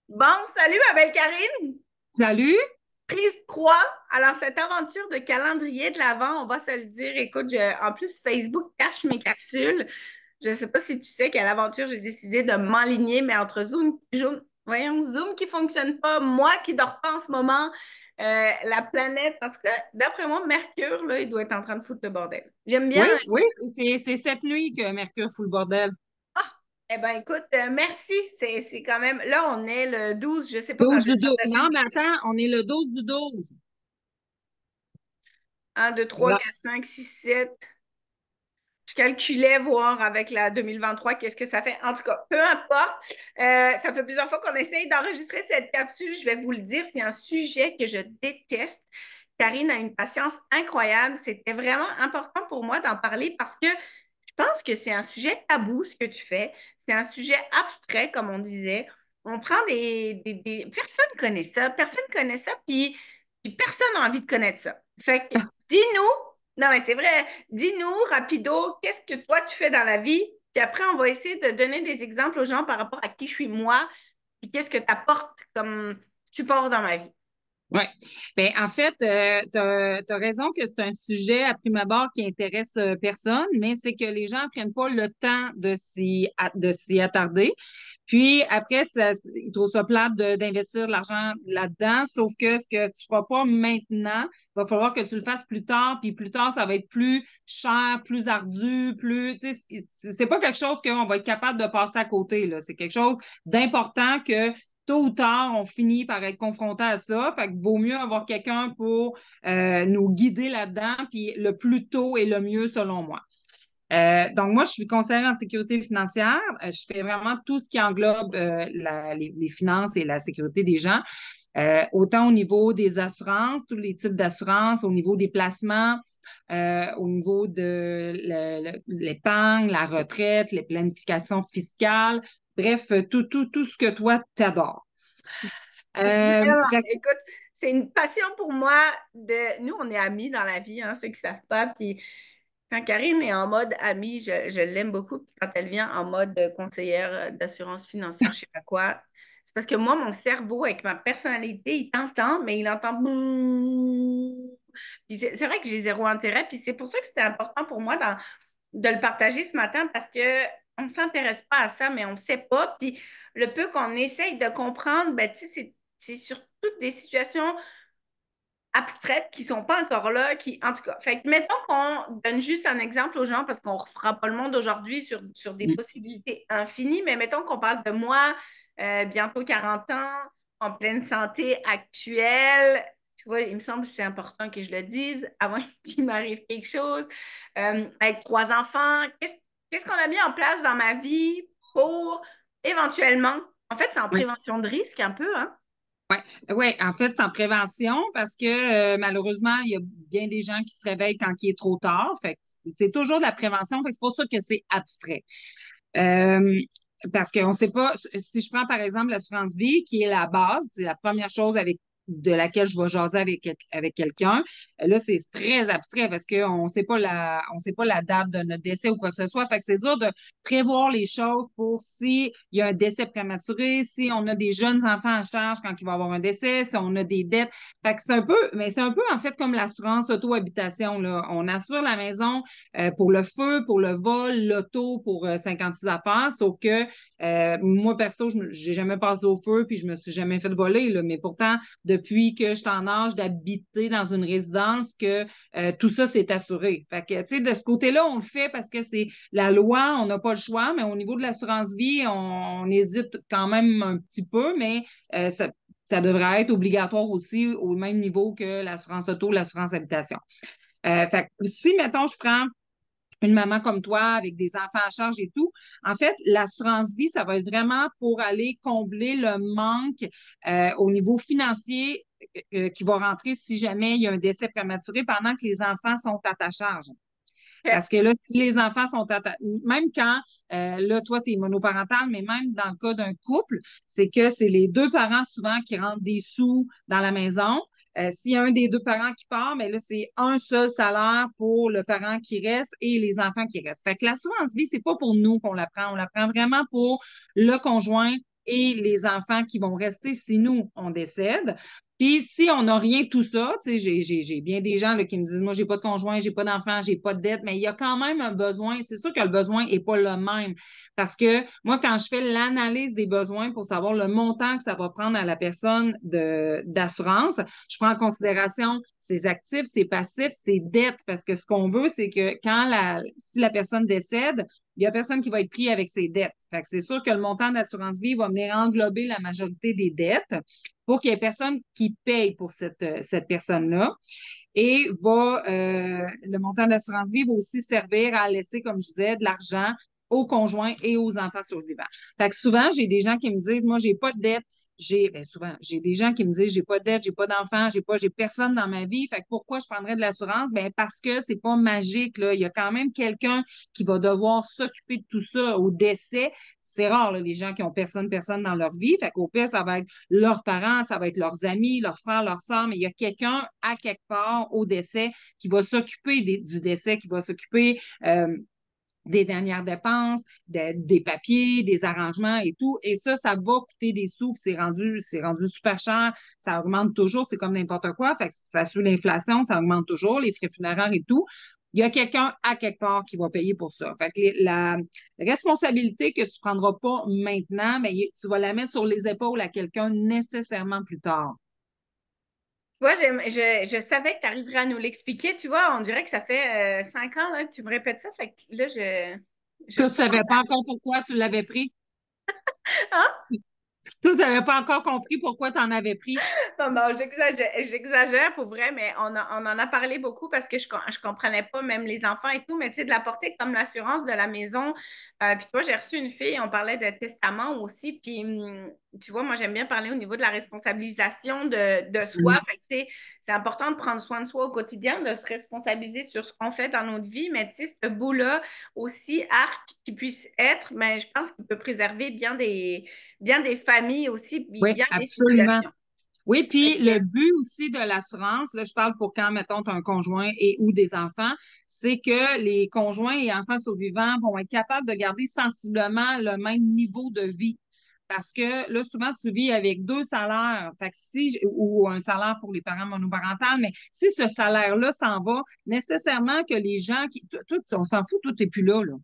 Bon, salut, ma belle Karine. Salut! Prise 3. Alors, cette aventure de calendrier de l'Avent, on va se le dire. Écoute, en plus, Facebook cache mes capsules. Je ne sais pas si tu sais quelle aventure j'ai décidé de m'enligner, mais entre Zoom qui ne fonctionne pas, moi qui ne dors pas en ce moment, la planète, en tout cas, d'après moi, Mercure, là, il doit être en train de foutre le bordel. J'aime bien. Oui, oui, c'est cette nuit que Mercure fout le bordel. Ah, eh bien, écoute, merci. C'est quand même. Là, on est le 12. Je ne sais pas quand 12 je vais du te 12. partager. Non, mais attends, on est le 12 du 12. 1, 2, 3, Là. 4, 5, 6, 7. Je calculais voir avec la 2023 qu'est-ce que ça fait. En tout cas, peu importe. Ça fait plusieurs fois qu'on essaye d'enregistrer cette capsule. Je vais vous le dire, c'est un sujet que je déteste. Karine a une patience incroyable. C'était vraiment important pour moi d'en parler parce que je pense que c'est un sujet tabou, ce que tu fais. C'est un sujet abstrait, comme on disait. On prend Personne connaît ça. Personne connaît ça, puis personne n'a envie de connaître ça. Fait que, dis-nous, non, mais c'est vrai, dis-nous, rapido, qu'est-ce que toi tu fais dans la vie? Puis après, on va essayer de donner des exemples aux gens par rapport à qui je suis moi, puis qu'est-ce que tu apportes comme support dans ma vie. Oui. Ben, en fait, tu as raison que c'est un sujet à prime abord qui intéresse personne, mais c'est que les gens prennent pas le temps de s'y attarder. Puis après, ils trouvent ça plate d'investir de l'argent là-dedans, sauf que ce que tu feras pas maintenant, il va falloir que tu le fasses plus tard, puis plus tard, ça va être plus cher, plus ardu, plus, tu sais, c'est pas quelque chose qu'on va être capable de passer à côté, là. C'est quelque chose d'important que tôt ou tard, on finit par être confronté à ça. Fait que vaut mieux avoir quelqu'un pour nous guider là-dedans, puis le plus tôt est le mieux selon moi. Donc, moi, je suis conseillère en sécurité financière. Je fais vraiment tout ce qui englobe les finances et la sécurité des gens. Autant au niveau des assurances, tous les types d'assurances, au niveau des placements, au niveau de l'épargne, la retraite, les planifications fiscales, bref, tout ce que toi t'adores. Vraiment, Fait écoute, c'est une passion pour moi de. Nous, on est amis dans la vie, hein, ceux qui ne savent pas. Puis quand Karine est en mode amie, je l'aime beaucoup. Puis quand elle vient en mode conseillère d'assurance financière, je sais pas quoi, c'est parce que moi, mon cerveau, avec ma personnalité, il t'entend, mais il entend. Puis c'est vrai que j'ai zéro intérêt. Puis c'est pour ça que c'était important pour moi de le partager ce matin parce que on ne s'intéresse pas à ça, mais on ne sait pas. Puis le peu qu'on essaye de comprendre, ben, tu sais, c'est sur toutes des situations abstraites qui sont pas encore là, qui, en tout cas, fait que mettons qu'on donne juste un exemple aux gens parce qu'on ne refera pas le monde aujourd'hui sur des que, possibilités infinies, mais mettons qu'on parle de moi, bientôt 40 ans, en pleine santé actuelle. Tu vois, il me semble que c'est important que je le dise avant qu'il m'arrive quelque chose. Avec 3 enfants, qu'est-ce qu'on a mis en place dans ma vie pour éventuellement, en fait, c'est en oui. prévention de risque un peu, hein? Oui, ouais, en fait, c'est en prévention parce que malheureusement, il y a bien des gens qui se réveillent quand il est trop tard. Fait que c'est toujours de la prévention. Fait que c'est pour ça que c'est abstrait. Euh, Parce qu'on ne sait pas, si je prends par exemple l'assurance vie, qui est la base, c'est la première chose de laquelle je vais jaser avec quelqu'un. Là, c'est très abstrait parce on sait pas la date de notre décès ou quoi que ce soit. Fait que c'est dur de prévoir les choses pour s'il y a un décès prématuré, si on a des jeunes enfants en charge quand il va y avoir un décès, si on a des dettes. Fait que c'est un peu en fait comme l'assurance auto-habitation, là. On assure la maison pour le feu, pour le vol, l'auto, pour 56 affaires. Sauf que moi, perso, je n'ai jamais passé au feu puis je me suis jamais fait voler. Là. Mais pourtant, depuis que je suis en âge d'habiter dans une résidence, que tout ça, c'est assuré. Fait que, tu sais, de ce côté-là, on le fait parce que c'est la loi, on n'a pas le choix, mais au niveau de l'assurance vie, on hésite quand même un petit peu, mais ça devrait être obligatoire aussi au même niveau que l'assurance auto, l'assurance habitation. Fait que si, mettons, je prends une maman comme toi avec des enfants à charge et tout. En fait, l'assurance vie, ça va être vraiment pour aller combler le manque au niveau financier qui va rentrer si jamais il y a un décès prématuré pendant que les enfants sont à ta charge. Parce que là, si les enfants sont même quand là, toi, tu es monoparental, mais même dans le cas d'un couple, c'est que c'est les deux parents souvent qui rentrent des sous dans la maison. S'il y a un des deux parents qui part, mais là, c'est un seul salaire pour le parent qui reste et les enfants qui restent. Fait que l'assurance vie, c'est pas pour nous qu'on la prend. On la prend vraiment pour le conjoint et les enfants qui vont rester si nous, on décède. Puis si on n'a rien de tout ça, tu sais, j'ai bien des gens là, qui me disent, moi, j'ai pas de conjoint, j'ai pas d'enfant, j'ai pas de dette, mais il y a quand même un besoin. C'est sûr que le besoin est pas le même. Parce que moi, quand je fais l'analyse des besoins pour savoir le montant que ça va prendre à la personne d'assurance, je prends en considération ses actifs, ses passifs, ses dettes, parce que ce qu'on veut, c'est que si la personne décède, il n'y a personne qui va être pris avec ses dettes. Fait que c'est sûr que le montant d'assurance vie va venir englober la majorité des dettes pour qu'il y ait personne qui paye pour cette personne-là. Et le montant d'assurance vie va aussi servir à laisser, comme je disais, de l'argent aux conjoints et aux enfants survivants. Fait que souvent, j'ai des gens qui me disent, moi, j'ai pas de dette. Souvent, j'ai des gens qui me disent, j'ai pas de dette, j'ai pas d'enfants, j'ai personne dans ma vie. Fait que pourquoi je prendrais de l'assurance? Ben, parce que c'est pas magique, là. Il y a quand même quelqu'un qui va devoir s'occuper de tout ça au décès. C'est rare, là, les gens qui ont personne dans leur vie. Fait qu'au pire, ça va être leurs parents, ça va être leurs amis, leurs frères, leurs sœurs, mais il y a quelqu'un à quelque part au décès qui va s'occuper du décès, qui va s'occuper des dernières dépenses, des papiers, des arrangements et tout. Et ça va coûter des sous, puis c'est rendu super cher. Ça augmente toujours, c'est comme n'importe quoi. Fait que ça suit l'inflation, ça augmente toujours, les frais funéraires et tout. Il y a quelqu'un à quelque part qui va payer pour ça. Fait que la responsabilité que tu ne prendras pas maintenant, mais tu vas la mettre sur les épaules à quelqu'un nécessairement plus tard. Tu vois, je savais que tu arriverais à nous l'expliquer. Tu vois, on dirait que ça fait 5 ans là, que tu me répètes ça. Fait que là, je Tu ne commence savais pas encore pourquoi tu l'avais pris. à... Tu ne savais pas encore compris pourquoi tu en avais pris. Non, non, j'exagère pour vrai, mais on en a parlé beaucoup parce que je comprenais pas, même les enfants et tout, mais tu sais, de la portée comme l'assurance de la maison. Puis tu vois, j'ai reçu une fille, on parlait de testament aussi, puis tu vois, moi, j'aime bien parler au niveau de la responsabilisation de soi. Mm. Fait que, tu sais, c'est important de prendre soin de soi au quotidien, de se responsabiliser sur ce qu'on fait dans notre vie, mais tu sais, ce bout-là, aussi arc qui puisse être, mais je pense qu'il peut préserver bien des familles aussi, puis Oui, bien des absolument. situations. Oui, Fait puis que, le but aussi de l'assurance, là, je parle pour quand, mettons, tu as un conjoint et ou des enfants, c'est que les conjoints et enfants survivants vont être capables de garder sensiblement le même niveau de vie. Parce que là, souvent, tu vis avec deux salaires, fait que ou un salaire pour les parents monoparentales, mais si ce salaire-là s'en va, nécessairement que les gens on s'en fout, tout n'est plus là, là.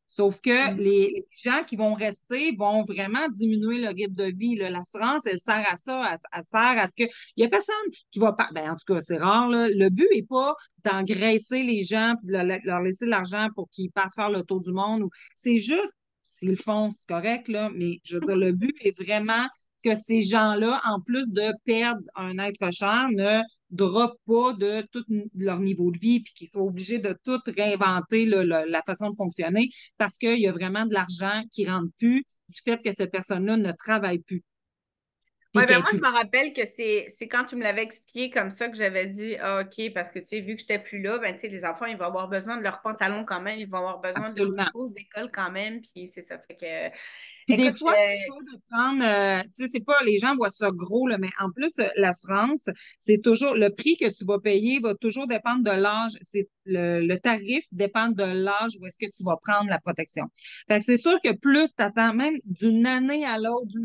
Sauf que mm. les gens qui vont rester vont vraiment diminuer le rythme de vie, là. L'assurance, elle sert à ça, elle sert à ce que. Il n'y a personne qui va pas. Ben, en tout cas, c'est rare, là. Le but n'est pas d'engraisser les gens et de leur laisser de l'argent pour qu'ils partent faire le tour du monde. C'est juste, s'ils le font, c'est correct, là. Mais je veux dire, le but est vraiment que ces gens-là, en plus de perdre un être cher, ne droppent pas de tout leur niveau de vie puis qu'ils soient obligés de tout réinventer la façon de fonctionner parce qu'il y a vraiment de l'argent qui rentre plus du fait que cette personne-là ne travaille plus Ouais, puis qu'elle ben est moi, je plus. me rappelle que c'est quand tu me l'avais expliqué comme ça que j'avais dit, ah, OK, parce que, tu sais, vu que j'étais plus là, ben, tu sais, les enfants, ils vont avoir besoin de leurs pantalons quand même, ils vont avoir besoin de leurs Absolument. trousses d'école quand même, puis c'est ça. Fait que, Puis des écoute, fois, c'est pas de prendre, tu sais, c'est pas, les gens voient ça gros, là, mais en plus, l'assurance, c'est toujours, le prix que tu vas payer va toujours dépendre de l'âge. Le tarif dépend de l'âge où est-ce que tu vas prendre la protection. Fait que c'est sûr que plus tu attends, même d'une année à l'autre, tu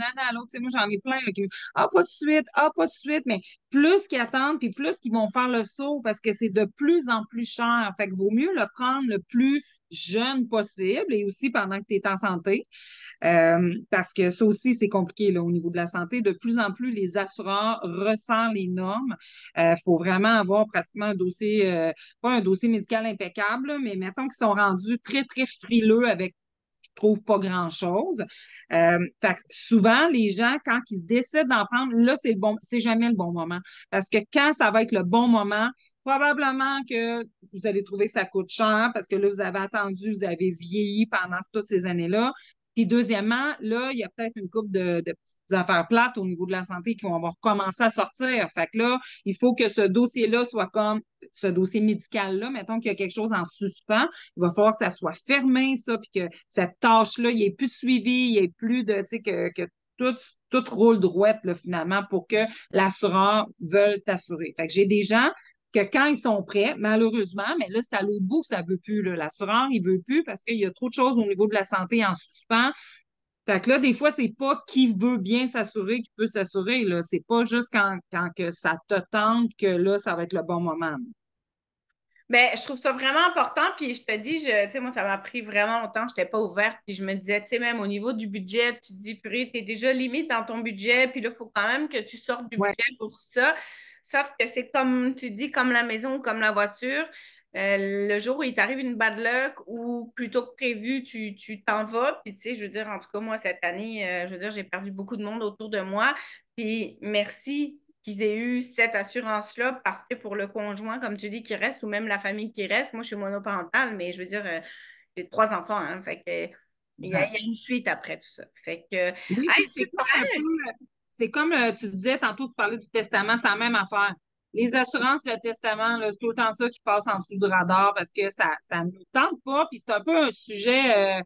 sais, moi, j'en ai plein, là, qui me disent, ah, pas de suite, ah, pas de suite, mais plus qu'ils attendent, puis plus qu'ils vont faire le saut parce que c'est de plus en plus cher. Fait que vaut mieux le prendre le plus jeune possible et aussi pendant que tu es en santé. Parce que ça aussi, c'est compliqué là, au niveau de la santé. De plus en plus, les assureurs resserrent les normes. Il faut vraiment avoir pratiquement un dossier, pas un dossier médical impeccable, mais mettons qu'ils sont rendus très, très frileux avec, je trouve, pas grand-chose. Fait que souvent, les gens, quand ils se décident d'en prendre, là, c'est jamais le bon moment. Parce que quand ça va être le bon moment, probablement que vous allez trouver que ça coûte cher parce que là, vous avez attendu, vous avez vieilli pendant toutes ces années-là. Puis deuxièmement, là, il y a peut-être une couple de petites affaires plates au niveau de la santé qui vont avoir commencé à sortir. Fait que là, il faut que ce dossier-là soit comme ce dossier médical-là. Mettons qu'il y a quelque chose en suspens, il va falloir que ça soit fermé, ça, puis que cette tâche-là, il n'y ait plus de suivi, il n'y ait plus de, tu sais, que tout, tout roule droite, là, finalement, pour que l'assureur veuille t'assurer. Fait que j'ai des gens que quand ils sont prêts, malheureusement, mais là, c'est à l'autre bout que ça ne veut plus. Là. L'assureur, il ne veut plus parce qu'il y a trop de choses au niveau de la santé en suspens. Fait que là, des fois, c'est pas qui veut bien s'assurer qui peut s'assurer, là. C'est pas juste quand que ça te tente que là, ça va être le bon moment. Ben, je trouve ça vraiment important. Puis je te dis, tu sais, moi, ça m'a pris vraiment longtemps. Je n'étais pas ouverte. Puis je me disais, tu sais, même au niveau du budget, tu te dis, purée, tu es déjà limite dans ton budget. Puis là, il faut quand même que tu sortes du Ouais, budget pour ça. Sauf que c'est comme tu dis, comme la maison ou comme la voiture. Le jour où il t'arrive une bad luck ou plutôt que prévu, tu t'en vas. Puis tu sais, je veux dire, en tout cas, moi, cette année, je veux dire, j'ai perdu beaucoup de monde autour de moi. Puis merci qu'ils aient eu cette assurance-là parce que pour le conjoint, comme tu dis, qui reste ou même la famille qui reste, moi, je suis monoparentale, mais je veux dire, j'ai trois enfants, hein, fait que il y a une suite après tout ça. Fait que, oui, hey, puis c'est super! comme un peu, c'est comme tu disais tantôt, tu parlais du testament, c'est la même affaire. Les assurances, le testament, là, c'est tout le temps ça qui passe en dessous du radar parce que ça ne nous tente pas, puis c'est un peu un sujet,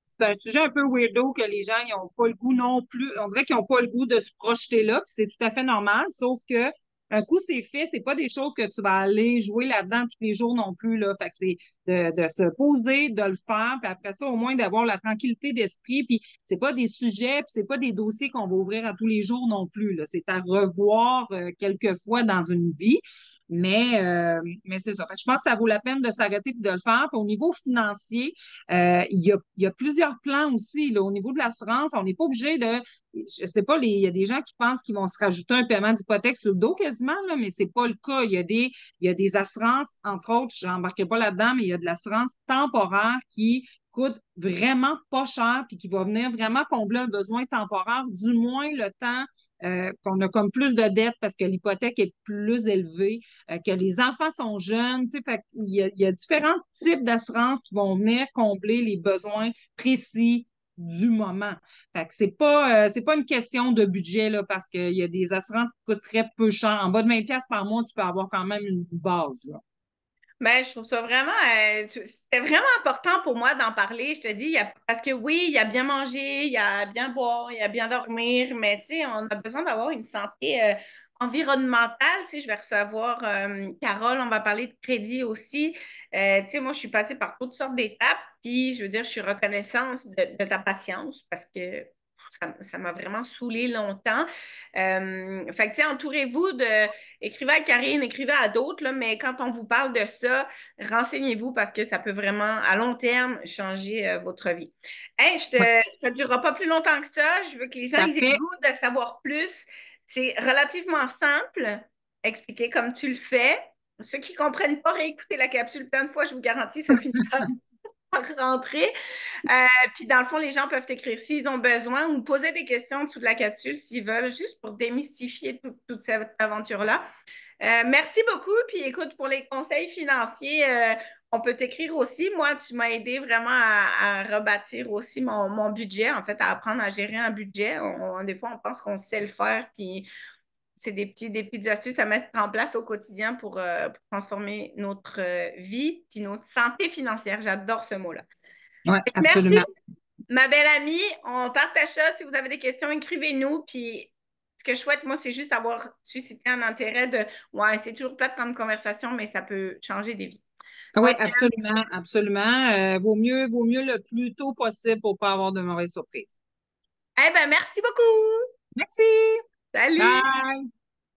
c'est un sujet un peu weirdo que les gens n'ont pas le goût non plus. On dirait qu'ils n'ont pas le goût de se projeter là, puis c'est tout à fait normal, sauf que un coup c'est fait, c'est pas des choses que tu vas aller jouer là-dedans tous les jours non plus, là. Fait que c'est de se poser, de le faire, puis après ça, au moins d'avoir la tranquillité d'esprit, puis c'est pas des sujets, puis c'est pas des dossiers qu'on va ouvrir à tous les jours non plus, là. C'est à revoir quelques fois dans une vie. Mais c'est ça. Fait que je pense que ça vaut la peine de s'arrêter et de le faire. Puis au niveau financier, il y a plusieurs plans aussi. Là, au niveau de l'assurance, on n'est pas obligé de. Je sais pas, il y a des gens qui pensent qu'ils vont se rajouter un paiement d'hypothèque sur le dos quasiment, là, mais c'est pas le cas. Il y a des assurances, entre autres, je n'embarquerai pas là-dedans, mais il y a de l'assurance temporaire qui coûte vraiment pas cher puis qui va venir vraiment combler un besoin temporaire, du moins le temps qu'on a comme plus de dettes parce que l'hypothèque est plus élevée, que les enfants sont jeunes. Tu sais, fait il y a différents types d'assurances qui vont venir combler les besoins précis du moment. Fait que c'est pas une question de budget, là, parce qu'il y a des assurances qui coûtent très peu cher. En bas de 20$ par mois, tu peux avoir quand même une base, là. Ben, je trouve ça vraiment, c'était vraiment important pour moi d'en parler. Je te dis, parce que oui, il y a bien manger, il y a bien boire, il y a bien dormir, mais tu sais, on a besoin d'avoir une santé environnementale. Tu sais, je vais recevoir Carole, on va parler de crédit aussi. Tu sais, moi, je suis passée par toutes sortes d'étapes, puis je veux dire, je suis reconnaissante de ta patience parce que ça m'a vraiment saoulée longtemps. Fait que, tu sais, entourez-vous de écrivez à Karine, écrivez à d'autres, là, mais quand on vous parle de ça, renseignez-vous parce que ça peut vraiment, à long terme, changer votre vie. Hey, Ouais. ça ne durera pas plus longtemps que ça. Je veux que les gens Ça ils aient le fait, goût de savoir plus. C'est relativement simple, expliquer comme tu le fais. Ceux qui ne comprennent pas, réécouter la capsule plein de fois, je vous garantis, ça finit par rentrer. Puis dans le fond, les gens peuvent écrire s'ils ont besoin ou poser des questions en dessous de la capsule s'ils veulent, juste pour démystifier toute cette aventure-là. Merci beaucoup. Puis écoute, pour les conseils financiers, on peut t'écrire aussi. Moi, tu m'as aidé vraiment à rebâtir aussi mon budget, en fait, à apprendre à gérer un budget. Des fois, on pense qu'on sait le faire, puis c'est des petites astuces à mettre en place au quotidien pour transformer notre vie, puis notre santé financière. J'adore ce mot-là. ouais, Merci, absolument. ma belle amie. On partage ça. Si vous avez des questions, écrivez-nous. Puis ce que je souhaite, moi, c'est juste avoir suscité un intérêt de, ouais, c'est toujours plate comme conversation, mais ça peut changer des vies. Oui, Donc, absolument, absolument. Vaut mieux le plus tôt possible pour pas avoir de mauvaises surprises. eh ben, merci beaucoup. Merci. Salut. Bye.